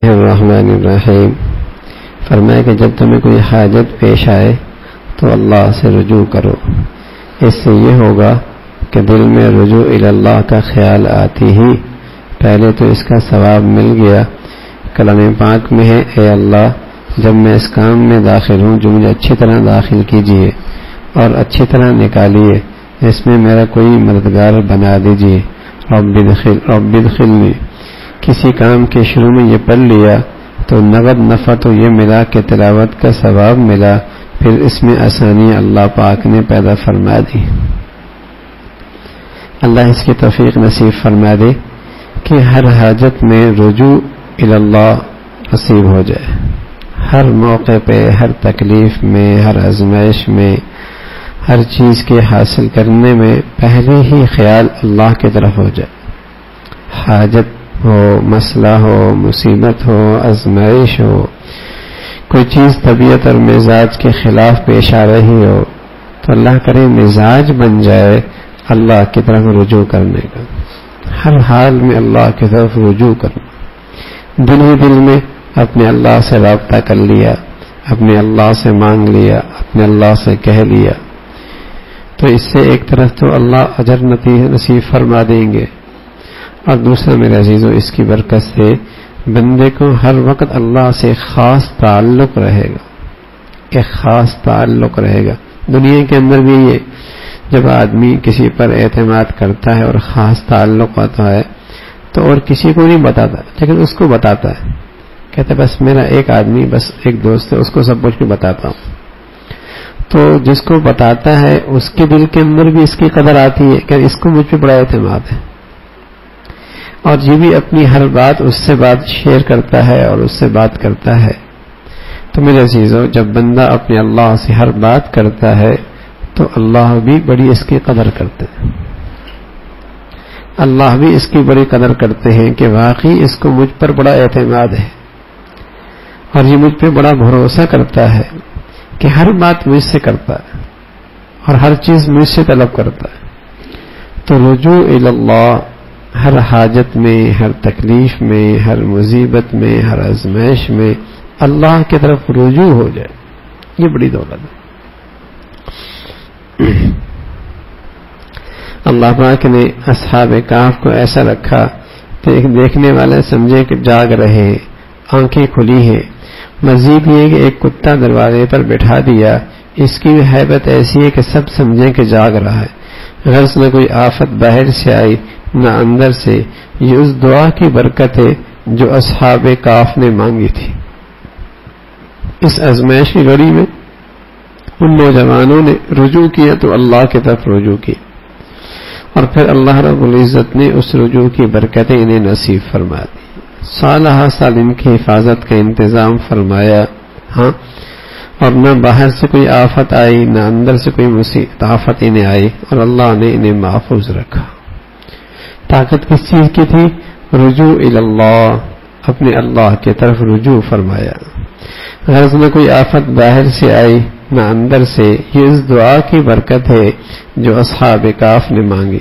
الرحمن الرحیم. فرمایا کہ جب تمہیں کوئی حاجت پیش آئے تو اللہ سے رجوع کرو. اس سے یہ ہوگا کہ دل میں رجوع اللہ کا خیال آتی ہی پہلے تو اس کا ثواب مل گیا. کلام پاک میں ہے اے اللہ جب میں اس کام میں داخل ہوں جو مجھے اچھی طرح داخل کیجیے اور اچھی طرح نکالیے. اس میں میرا کوئی مددگار بنا دیجیے. رب ادخلنی. کسی کام کے شروع میں یہ پڑھ لیا تو نقد نفع تو یہ ملا کہ تلاوت کا ثواب ملا. پھر اس میں آسانی اللہ پاک نے پیدا فرما دی. اللہ اس کی توفیق نصیب فرما دے کہ ہر حاجت میں رجوع اللہ نصیب ہو جائے. ہر موقع پہ، ہر تکلیف میں، ہر آزمائش میں، ہر چیز کے حاصل کرنے میں پہلے ہی خیال اللہ کی طرف ہو جائے. حاجت ہو، مسئلہ ہو، مصیبت ہو، آزمائش ہو، کوئی چیز طبیعت اور مزاج کے خلاف پیش آ رہی ہو تو اللہ کرے مزاج بن جائے اللہ کی طرف رجوع کرنے کا. ہر حال میں اللہ کی طرف رجوع کرنا. دل ہی دل میں اپنے اللہ سے رابطہ کر لیا، اپنے اللہ سے مانگ لیا، اپنے اللہ سے کہہ لیا تو اس سے ایک طرف تو اللہ اجر نصیب فرما دیں گے اور دوسرا میرے عزیزو اس کی برکت سے بندے کو ہر وقت اللہ سے خاص تعلق رہے گا. ایک خاص تعلق رہے گا. دنیا کے اندر بھی یہ جب آدمی کسی پر اعتماد کرتا ہے اور خاص تعلق ہوتا ہے تو اور کسی کو نہیں بتاتا لیکن اس کو بتاتا ہے. کہتا ہے بس میرا ایک آدمی، بس ایک دوست ہے، اس کو سب کچھ بھی بتاتا ہوں. تو جس کو بتاتا ہے اس کے دل کے اندر بھی اس کی قدر آتی ہے کہ اس کو مجھ پہ بڑا اعتماد ہے اور یہ بھی اپنی ہر بات اس سے بات شیئر کرتا ہے اور اس سے بات کرتا ہے. تو میرے عزیزو جب بندہ اپنے اللہ سے ہر بات کرتا ہے تو اللہ بھی بڑی اس کی قدر کرتے ہیں. اللہ بھی اس کی بڑی قدر کرتے ہیں کہ واقعی اس کو مجھ پر بڑا اعتماد ہے اور یہ مجھ پہ بڑا بھروسہ کرتا ہے کہ ہر بات مجھ سے کرتا ہے اور ہر چیز مجھ سے طلب کرتا ہے. تو رجوع اللہ ہر حاجت میں، ہر تکلیف میں، ہر مصیبت میں، ہر آزمائش میں اللہ کی طرف رجوع ہو جائے یہ بڑی دولت ہے. اللہ پاک نے اصحاب کہف کو ایسا رکھا کہ ایک دیکھنے والے سمجھے کہ جاگ رہے، آنکھیں کھلی ہیں. مزید یہ کہ ایک کتا دروازے پر بٹھا دیا، اس کی ہیبت ایسی ہے کہ سب سمجھیں کہ جاگ رہا ہے. غرض نہ کوئی آفت باہر سے آئی نہ اندر سے. یہ اس دعا کی برکت ہے جو اصحاب کہف نے مانگی تھی. اس آزمائش کی گھڑی میں ان نوجوانوں نے رجوع کیا تو اللہ کی طرف رجوع کی اور پھر اللہ رب العزت نے اس رجوع کی برکتیں انہیں نصیب فرما دی. سالہ سال ان کی حفاظت کا انتظام فرمایا. ہاں، اور نہ باہر سے کوئی آفت آئی نہ اندر سے کوئی مصیبت آفت انہیں آئی اور اللہ نے انہیں محفوظ رکھا. طاقت کس چیز کی تھی؟ رجوع اللہ، اپنے اللہ کی طرف رجوع فرمایا. غرض نہ کوئی آفت باہر سے آئی نہ اندر سے. یہ اس دعا کی برکت ہے جو اصحاب کہف نے مانگی.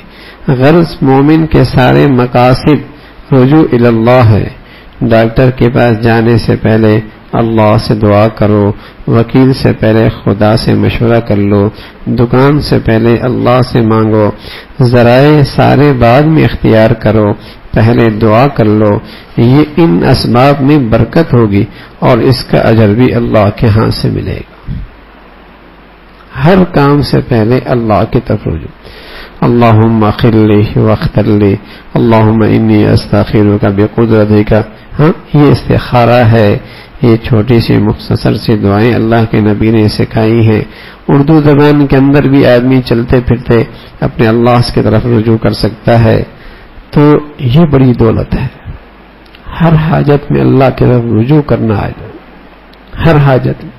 غرض مومن کے سارے مقاصد رجوع اللہ ہے. ڈاکٹر کے پاس جانے سے پہلے اللہ سے دعا کرو، وکیل سے پہلے خدا سے مشورہ کر لو، دکان سے پہلے اللہ سے مانگو، ذرائع سارے بعد میں اختیار کرو، پہلے دعا کر لو. یہ ان اسباب میں برکت ہوگی اور اس کا اجر بھی اللہ کے ہاں سے ملے گا. ہر کام سے پہلے اللہ کی طرف رجوع. اللہم اغفر لی واغفر لی، اللہم انی استغفرک بقدرتک. ہاں، یہ استخارہ ہے. یہ چھوٹی سی مختصر سی دعائیں اللہ کے نبی نے سکھائی ہیں. اردو زبان کے اندر بھی آدمی چلتے پھرتے اپنے اللہ کی طرف رجوع کر سکتا ہے. تو یہ بڑی دولت ہے. ہر حاجت میں اللہ کی طرف رجوع کرنا ہے. ہر حاجت میں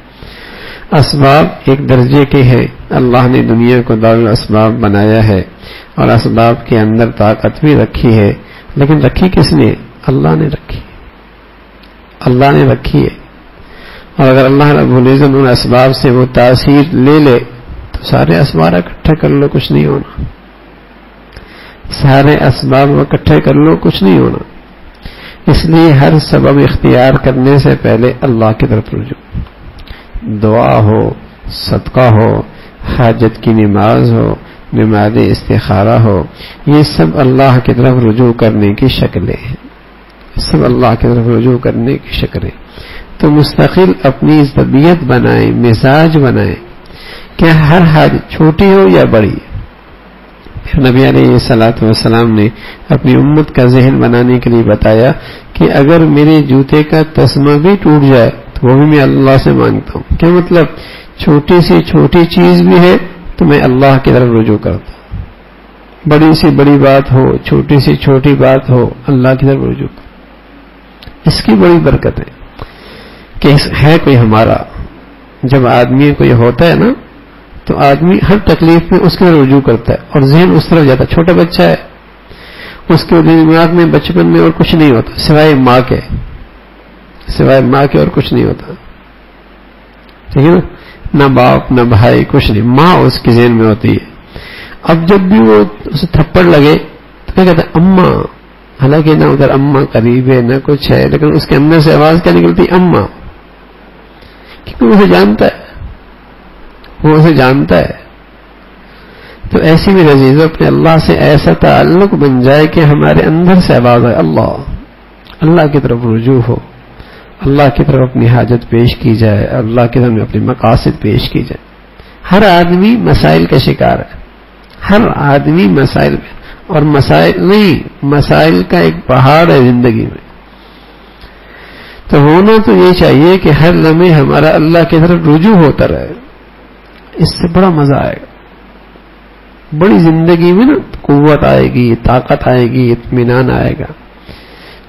اسباب ایک درجے کے ہیں. اللہ نے دنیا کو دارالاسباب بنایا ہے اور اسباب کے اندر طاقت بھی رکھی ہے، لیکن رکھی کس نے؟ اللہ نے رکھی. اللہ نے رکھی ہے. اور اگر اللہ رب العزت ان اسباب سے وہ تاثیر لے لے تو سارے اسباب اکٹھے کر لو کچھ نہیں ہونا. سارے اسباب اکٹھے کر لو کچھ نہیں ہونا. اس لیے ہر سبب اختیار کرنے سے پہلے اللہ کی طرف رجوع، دعا ہو، صدقہ ہو، حاجت کی نماز ہو، نماز استخارہ ہو، یہ سب اللہ کی طرف رجوع کرنے کی شکلیں ہیں، سب اللہ کی طرف رجوع کرنے کی شکلیں. تو مستقل اپنی طبیعت بنائیں، مزاج بنائیں کہ ہر حاجت چھوٹی ہو یا بڑی. پھر نبی علیہ الصلوۃ والسلام نے اپنی امت کا ذہن بنانے کے لیے بتایا کہ اگر میرے جوتے کا تسمہ بھی ٹوٹ جائے تو وہ بھی میں اللہ سے مانگتا ہوں. کیا مطلب؟ چھوٹی سی چھوٹی چیز بھی ہے تو میں اللہ کی طرف رجوع کرتا ہوں. بڑی سی بڑی بات ہو، چھوٹی سی چھوٹی بات ہو، اللہ کی طرف رجوع کرتا. اس کی بڑی برکت ہے کہ ہے کوئی ہمارا. جب آدمی کوئی ہوتا ہے نا تو آدمی ہر تکلیف میں اس کی طرف رجوع کرتا ہے اور ذہن اس طرف جاتا ہے. چھوٹا بچہ ہے، اس کے دماغ میں بچپن میں اور کچھ نہیں ہوتا سوائے ماں کے، سوائے ماں کے اور کچھ نہیں ہوتا. ٹھیک ہے نا؟ نہ باپ نہ بھائی، کچھ نہیں، ماں اس کی ذہن میں ہوتی ہے. اب جب بھی وہ اسے تھپڑ لگے تو کیا کہتا ہے؟ اماں. حالانکہ نہ ادھر اماں قریب ہے نہ کچھ ہے، لیکن اس کے اندر سے آواز کیا نکلتی؟ اماں. کیونکہ وہ اسے جانتا ہے، وہ اسے جانتا ہے. تو ایسی بھی عزیزوں اپنے اللہ سے ایسا تعلق بن جائے کہ ہمارے اندر سے آواز آئے اللہ، اللہ کی طرف رجوع ہو، اللہ کی طرف اپنی حاجت پیش کی جائے، اللہ کی طرف اپنی مقاصد پیش کی جائے. ہر آدمی مسائل کا شکار ہے، ہر آدمی مسائل میں، اور مسائل نہیں، مسائل کا ایک پہاڑ ہے زندگی میں. تو ہونا تو یہ چاہیے کہ ہر لمحے ہمارا اللہ کی طرف رجوع ہوتا رہے. اس سے بڑا مزہ آئے گا، بڑی زندگی میں نا قوت آئے گی، طاقت آئے گی، اطمینان آئے گا.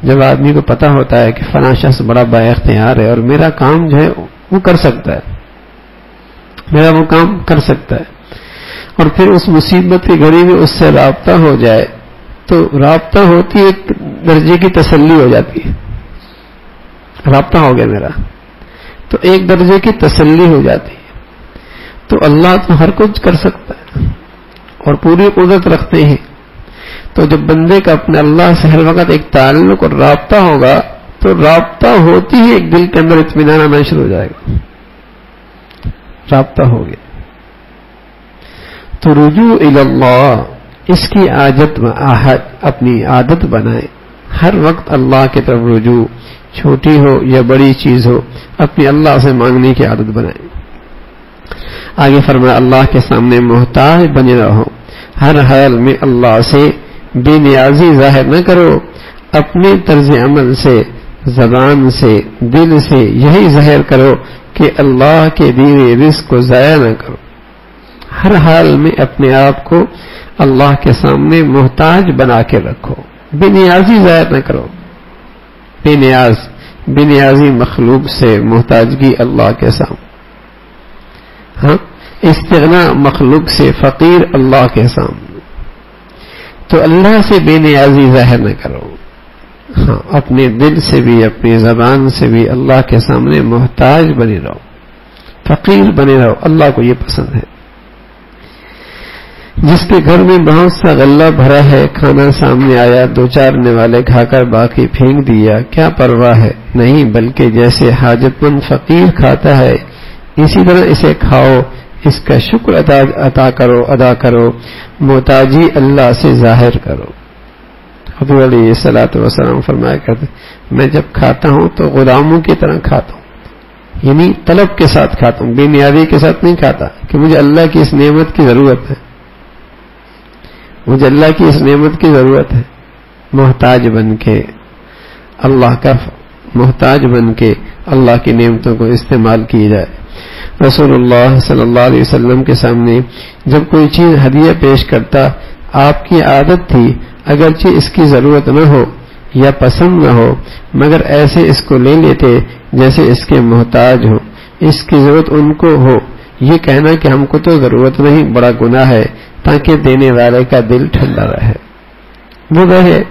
جب آدمی کو پتہ ہوتا ہے کہ فلاں شخص بڑا با اختیار ہے اور میرا کام جو ہے وہ کر سکتا ہے، میرا وہ کام کر سکتا ہے، اور پھر اس مصیبت کی گھڑی میں اس سے رابطہ ہو جائے تو رابطہ ہوتی ایک درجے کی تسلی ہو جاتی ہے. رابطہ ہو گیا میرا تو ایک درجے کی تسلی ہو جاتی ہے. تو اللہ تو ہر کچھ کر سکتا ہے اور پوری قدرت رکھتے ہیں. تو جب بندے کا اپنے اللہ سے ہر وقت ایک تعلق اور رابطہ ہوگا تو رابطہ ہوتی ہی ایک دل کے اندر اطمینان آنا شروع ہو جائے گا. رابطہ ہو گیا تو رجوع الی اللہ، اس کی اپنی عادت بنائیں. ہر وقت اللہ کی طرف رجوع، چھوٹی ہو یا بڑی چیز ہو، اپنی اللہ سے مانگنے کی عادت بنائیں. آگے فرمایا اللہ کے سامنے محتاج بنے رہو، ہر حال میں اللہ سے بے نیازی ظاہر نہ کرو. اپنے طرز عمل سے، زبان سے، دل سے یہی ظاہر کرو کہ اللہ کے دیے رزق کو ضائع نہ کرو. ہر حال میں اپنے آپ کو اللہ کے سامنے محتاج بنا کے رکھو، بے نیازی ظاہر نہ کرو. بے نیازی مخلوق سے، محتاجگی اللہ کے سامنے. ہاں، استغنا مخلوق سے، فقیر اللہ کے سامنے. تو اللہ سے بے نیازی ظاہر نہ کرو. ہاں، اپنے دل سے بھی، اپنی زبان سے بھی اللہ کے سامنے محتاج بنے رہو، فقیر بنے رہو. اللہ کو یہ پسند ہے. جس کے گھر میں بہت سا غلہ بھرا ہے، کھانا سامنے آیا، دو چار نوالے کھا کر باقی پھینک دیا، کیا پرواہ ہے؟ نہیں، بلکہ جیسے حاجت مند فقیر کھاتا ہے اسی طرح اسے کھاؤ، اس کا شکر ادا کرو، محتاجی اللہ سے ظاہر کرو. حضور علیہ الصلوۃ والسلام فرمایا کرتے میں جب کھاتا ہوں تو غلاموں کی طرح کھاتا ہوں، یعنی طلب کے ساتھ کھاتا ہوں، بے نیازی کے ساتھ نہیں کھاتا کہ مجھے اللہ کی اس نعمت کی ضرورت ہے، مجھے اللہ کی اس نعمت کی ضرورت ہے. محتاج بن کے اللہ کی نعمتوں کو استعمال کی جائے. رسول اللہ صلی اللہ علیہ وسلم کے سامنے جب کوئی چیز ہدیہ پیش کرتا، آپ کی عادت تھی اگرچہ اس کی ضرورت نہ ہو یا پسند نہ ہو مگر ایسے اس کو لے لیتے جیسے اس کے محتاج ہو، اس کی ضرورت ان کو ہو. یہ کہنا کہ ہم کو تو ضرورت نہیں بڑا گناہ ہے، تاکہ دینے والے کا دل ٹھنڈا رہے. وہ رہے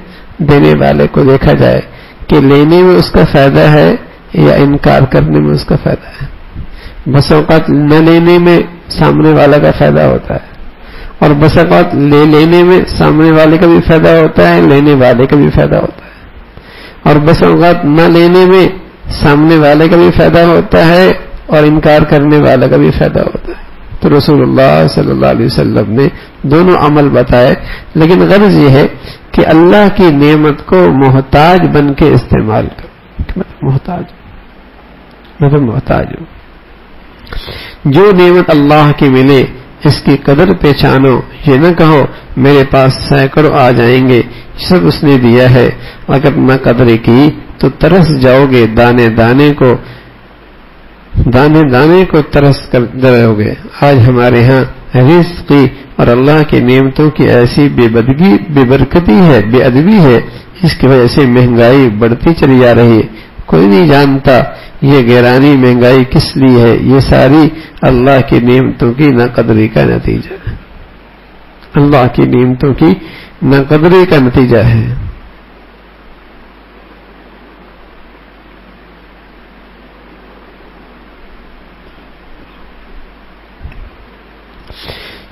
دینے والے کو دیکھا جائے کہ لینے میں اس کا فائدہ ہے یا انکار کرنے میں اس کا فائدہ ہے. بس اوقات نہ لینے میں سامنے والا کا فائدہ ہوتا ہے، اور بس اوقات لینے میں سامنے والے کا بھی فائدہ ہوتا ہے، لینے والے کا بھی فائدہ ہوتا ہے. اور بس اوقات نہ لینے میں سامنے والے کا بھی فائدہ ہوتا ہے اور انکار کرنے والا کا بھی فائدہ ہوتا ہے. تو رسول اللہ صلی اللہ علیہ وسلم نے دونوں عمل بتائے، لیکن غرض یہ ہے کہ اللہ کی نعمت کو محتاج بن کے استعمال کرو. محتاج ہو. جو نعمت اللہ کی ملے اس کی قدر پہچانو. یہ نہ کہو میرے پاس سینکڑوں آ جائیں گے، سب اس نے دیا ہے. اگر نہ قدر کی تو ترس جاؤ گے، دانے دانے کو ترس کر رہو گے. آج ہمارے ہاں رزق کی اور اللہ کی نعمتوں کی ایسی بے برکتی ہے، بے ادبی ہے، اس کی وجہ سے مہنگائی بڑھتی چلی جا رہی ہے. کوئی نہیں جانتا یہ گیرانی مہنگائی کس لیے ہے. یہ ساری اللہ کی نعمتوں کی ناقدری کا نتیجہ ہے. اللہ کی نعمتوں کی ناقدری کا نتیجہ ہے.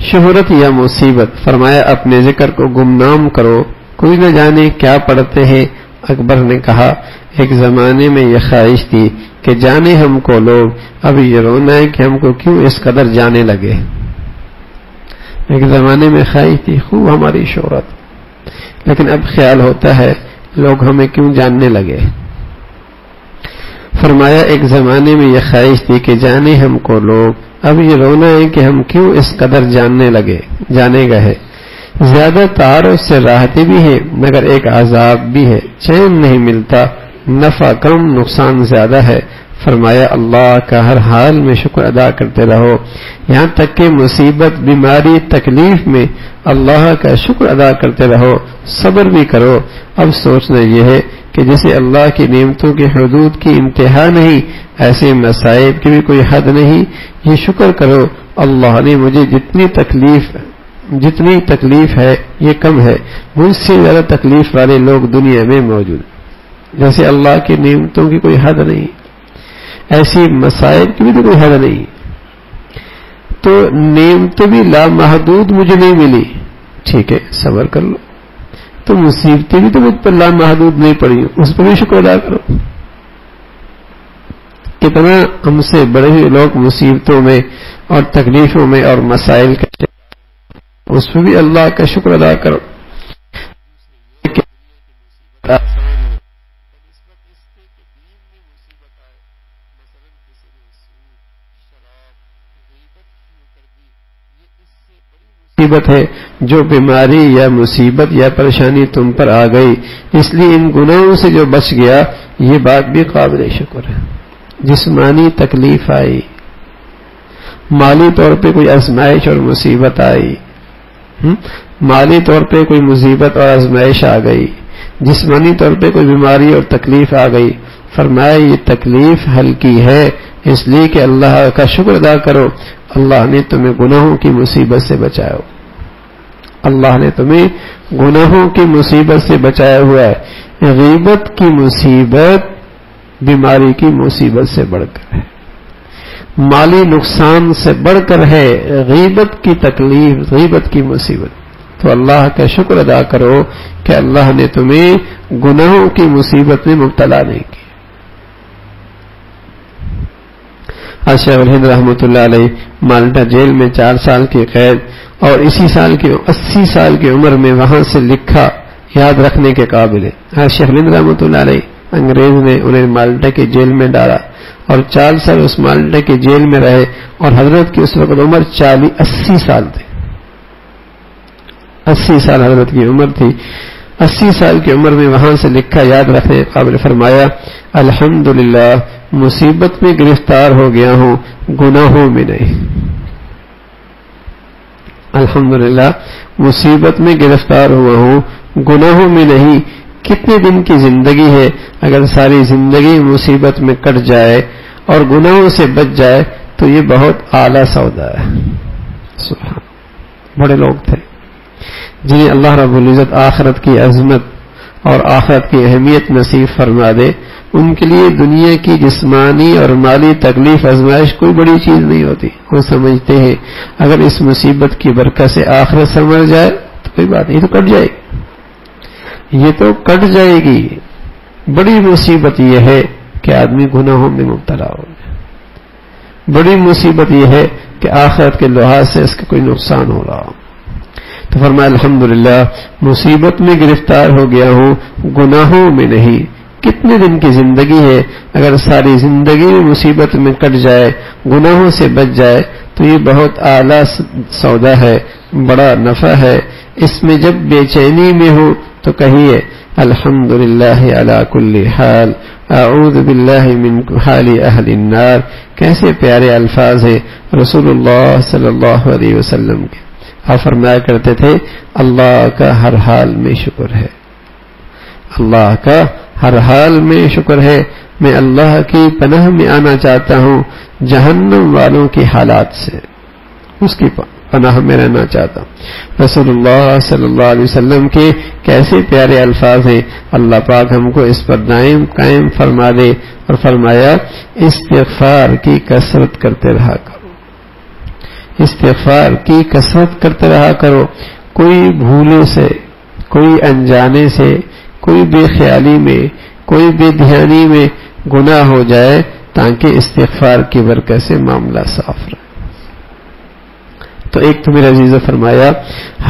شہرت یا مصیبت. فرمایا اپنے ذکر کو گمنام کرو، کوئی نہ جانے کیا پڑھتے ہیں. اکبر نے کہا ایک زمانے میں یہ خواہش تھی کہ جانے ہم کو لوگ، اب یہ رونا ہے کہ ہم کو کیوں اس قدر جانے لگے. ایک زمانے میں خواہش تھی خوب ہماری شہرت، لیکن اب خیال ہوتا ہے لوگ ہمیں کیوں جاننے لگے. فرمایا ایک زمانے میں یہ خواہش تھی کہ جانے ہم کو لوگ، اب یہ رونا ہے کہ ہم کیوں اس قدر جانے گئے. زیادہ تعارف سے راحتی بھی ہے مگر ایک عذاب بھی ہے. چین نہیں ملتا، نفع کم نقصان زیادہ ہے. فرمایا اللہ کا ہر حال میں شکر ادا کرتے رہو، یہاں تک کہ مصیبت بیماری تکلیف میں اللہ کا شکر ادا کرتے رہو، صبر بھی کرو. اب سوچنا یہ ہے کہ جیسے اللہ کی نعمتوں کی حدود کی انتہا نہیں، ایسے مصائب کی بھی کوئی حد نہیں. یہ شکر کرو اللہ نے مجھے جتنی تکلیف ہے یہ کم ہے، مجھ سے زیادہ تکلیف والے لوگ دنیا میں موجود. جیسے اللہ کی نعمتوں کی کوئی حد نہیں، ایسی مصائب کی بھی تو کوئی حد نہیں. تو نعمتیں بھی لامحدود مجھے نہیں ملی، ٹھیک ہے صبر کر لو. تو مصیبتیں بھی تو مجھ پر لامحدود نہیں پڑی، اس پر بھی شکر ادا کرو. کتنا ہم سے بڑے ہوئے لوگ مصیبتوں میں اور تکلیفوں میں اور مسائل کے، اس پہ بھی اللہ کا شکر ادا کرو. مصیبت ہے جو بیماری یا مصیبت یا پریشانی تم پر آ گئی، اس لیے ان گناہوں سے جو بچ گیا یہ بات بھی قابل شکر ہے. جسمانی تکلیف آئی، مالی طور پہ کوئی آزمائش اور مصیبت آئی، مالی طور پہ کوئی مصیبت اور آزمائش آ گئی، جسمانی طور پہ کوئی بیماری اور تکلیف آ گئی. فرمایا یہ تکلیف ہلکی ہے اس لیے کہ اللہ کا شکر ادا کرو. اللہ نے تمہیں گناہوں کی مصیبت سے بچایا، اللہ نے تمہیں گناہوں کی مصیبت سے بچایا ہوا ہے. غیبت کی مصیبت بیماری کی مصیبت سے بڑھ کر ہے، مالی نقصان سے بڑھ کر ہے غیبت کی تکلیف، غیبت کی مصیبت. تو اللہ کا شکر ادا کرو کہ اللہ نے تمہیں گناہوں کی مصیبت میں مبتلا نہیں کی. شیخ الہند رحمۃ اللہ علیہ مالٹا جیل میں 4 سال کی قید اور اسی سال کی 80 سال کی عمر میں وہاں سے لکھا یاد رکھنے کے قابل ہے. شیخ الہند رحمۃ اللہ علیہ انگریز نے انہیں مالٹا کے جیل میں ڈالا اور 4 سال اس مالٹا کے جیل میں رہے، اور حضرت کی اس وقت عمر 80 سال تھی. 80 سال حضرت کی عمر تھی. 80 سال کی عمر میں وہاں سے لکھا یاد رکھنے قابل. فرمایا الحمدللہ مصیبت میں گرفتار ہو گیا ہوں، گناہوں میں نہیں. الحمدللہ مصیبت میں گرفتار ہوا ہوں، گناہوں میں نہیں. کتنے دن کی زندگی ہے، اگر ساری زندگی مصیبت میں کٹ جائے اور گناہوں سے بچ جائے تو یہ بہت اعلیٰ سودا ہے. سبحان. بڑے لوگ تھے جنہیں اللہ رب العزت آخرت کی عظمت اور آخرت کی اہمیت نصیب فرما دے. ان کے لیے دنیا کی جسمانی اور مالی تکلیف آزمائش کوئی بڑی چیز نہیں ہوتی. وہ سمجھتے ہیں اگر اس مصیبت کی برکت سے آخرت سنور جائے تو کوئی بات نہیں، تو کٹ جائے گی، یہ تو کٹ جائے گی. بڑی مصیبت یہ ہے کہ آدمی گناہوں میں مبتلا ہو گیا. بڑی مصیبت یہ ہے کہ آخرت کے لحاظ سے اس کا کوئی نقصان ہو رہا ہو. تو فرمایا الحمدللہ مصیبت میں گرفتار ہو گیا ہوں، گناہوں میں نہیں. کتنے دن کی زندگی ہے، اگر ساری زندگی مصیبت میں کٹ جائے، گناہوں سے بچ جائے تو یہ بہت اعلیٰ سودا ہے، بڑا نفع ہے. اس میں جب بے چینی میں ہو تو کہیے الحمدللہ علی کل حال، اعوذ باللہ من حال اہل النار. کیسے پیارے الفاظ ہیں رسول اللہ صلی اللہ علیہ وسلم کے. آپ فرمایا کرتے تھے اللہ کا ہر حال میں شکر ہے، اللہ کا ہر حال میں شکر ہے. میں اللہ کی پناہ میں آنا چاہتا ہوں جہنم والوں کی حالات سے، اس کی پناہ میں رہنا چاہتا ہوں. رسول اللہ صلی اللہ علیہ وسلم کے کیسے پیارے الفاظ ہیں. اللہ پاک ہم کو اس پر دائم قائم فرما دے. اور فرمایا استغفار کی کثرت کرتے رہا کرو، استغفار کی کثرت کرتے رہا کرو. کوئی بھولے سے، کوئی انجانے سے، کوئی بے خیالی میں، کوئی بے دھیانی میں گناہ ہو جائے تاکہ استغفار کی برکت سے معاملہ صاف رہے. تو ایک تو میرے عزیز فرمایا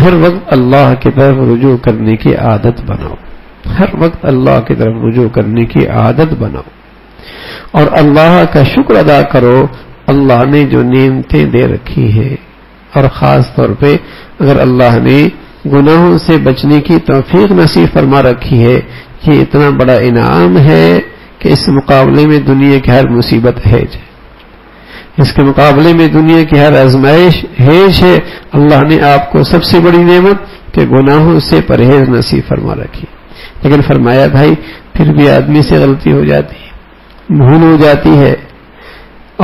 ہر وقت اللہ کی طرف رجوع کرنے کی عادت بناؤ، ہر وقت اللہ کی طرف رجوع کرنے کی عادت بناؤ، اور اللہ کا شکر ادا کرو اللہ نے جو نعمتیں دے رکھی ہے. اور خاص طور پہ اگر اللہ نے گناہوں سے بچنے کی توفیق نصیب فرما رکھی ہے، یہ اتنا بڑا انعام ہے کہ اس مقابلے میں دنیا کی ہر مصیبت ہے، اس کے مقابلے میں دنیا کی ہر آزمائش ہیج ہے. اللہ نے آپ کو سب سے بڑی نعمت کہ گناہوں سے پرہیز نصیب فرما رکھی. لیکن فرمایا بھائی پھر بھی آدمی سے غلطی ہو جاتی ہے، بھول ہو جاتی ہے،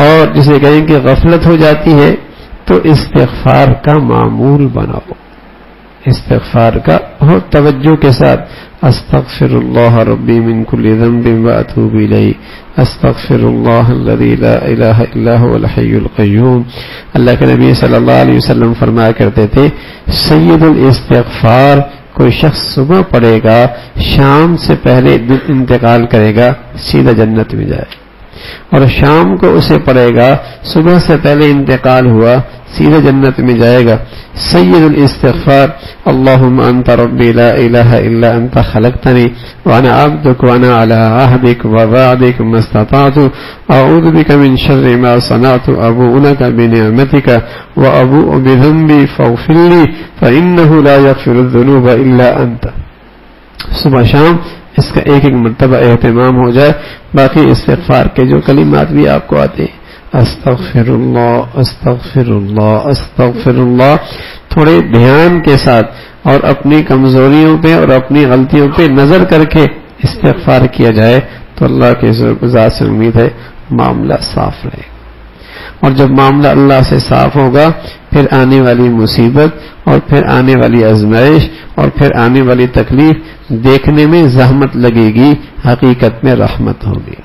اور جسے کہیں کہ غفلت ہو جاتی ہے، تو استغفار کا معمول بناؤ. استغفار کا بہت توجہ کے ساتھ استغفر اللہ ربی من کل ذنب واتوب الیہ، استغفر اللہ الذی لا الہ الا هو الحی القیوم. اللہ کے نبی صلی اللہ علیہ وسلم فرمایا کرتے تھے سید الاستغفار کوئی شخص صبح پڑھے گا، شام سے پہلے انتقال کرے گا، سیدھا جنت میں جائے. اور شام کو اسے پڑھے گا، صبح سے پہلے انتقال ہوا، سیدھا جنت میں جائے گا. سید الاستغفار اللہم انت ربی لا الہ الا انت خلقتنی وانا عبدک وانا علی عہدک ووعدک ما استطعت اعوذ بک من شر ما صنعت ابوء لک بنعمتک وابوء بذنبی فاغفر لی فانہ لا یغفر الذنوب الا انت. صبح شام اس کا ایک ایک مرتبہ اہتمام ہو جائے. باقی استغفار کے جو کلمات بھی آپ کو آتے ہیں استغفر اللہ استغفر اللہ استغفر اللہ، تھوڑے دھیان کے ساتھ اور اپنی کمزوریوں پہ اور اپنی غلطیوں پہ نظر کر کے استغفار کیا جائے تو اللہ کے ذات سے امید ہے معاملہ صاف رہے. اور جب معاملہ اللہ سے صاف ہوگا پھر آنے والی مصیبت اور پھر آنے والی آزمائش اور پھر آنے والی تکلیف دیکھنے میں زحمت لگے گی، حقیقت میں رحمت ہوگی.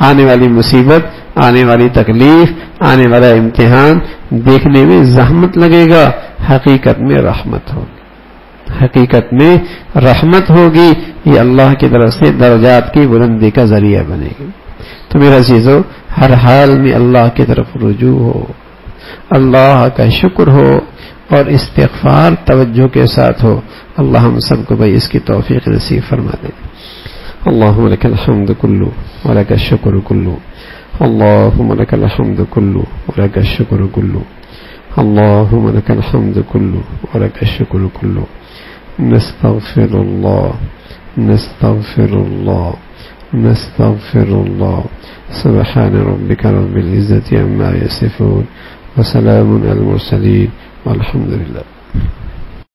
آنے والی مصیبت، آنے والی تکلیف، آنے والا امتحان دیکھنے میں زحمت لگے گا، حقیقت میں رحمت ہوگی. حقیقت میں رحمت ہوگی، یہ اللہ کی طرف سے درجات کی بلندی کا ذریعہ بنے گی. تو میرا عزیزو ہر حال میں اللہ کی طرف رجوع ہو، اللہ کا شکر ہو اور استغفار توجہ کے ساتھ ہو. اللہ ہم سب کو بھائی اس کی توفیق نصیب فرما دے. اللہم لک الحمد کلو ولک الشکر کلو، اللہم لک الحمد کلو ولک الشکر کلو، اللہم لک الحمد کلو ولک الشکر کلو. نستغفر اللہ نستغفر اللہ نستغفر اللہ. سبحان ربک رب العزة عما یصفون وسلام علی المرسلین والحمد للہ.